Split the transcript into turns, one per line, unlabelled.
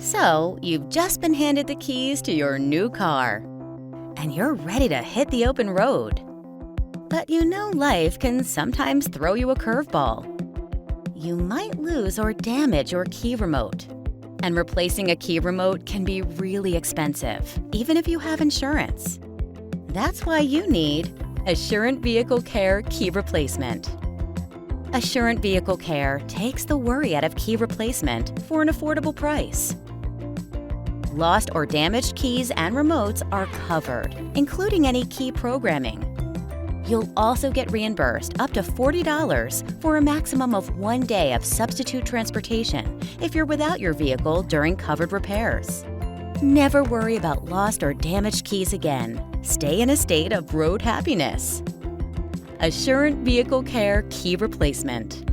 So, you've just been handed the keys to your new car, and you're ready to hit the open road. But you know life can sometimes throw you a curveball. You might lose or damage your key remote. And replacing a key remote can be really expensive, even if you have insurance. That's why you need Assurant Vehicle Care Key Replacement. Assurant Vehicle Care takes the worry out of key replacement for an affordable price. Lost or damaged keys and remotes are covered, including any key programming. You'll also get reimbursed up to $40 for a maximum of 1 day of substitute transportation if you're without your vehicle during covered repairs. Never worry about lost or damaged keys again. Stay in a state of road happiness. Assurant Vehicle Care Key Replacement.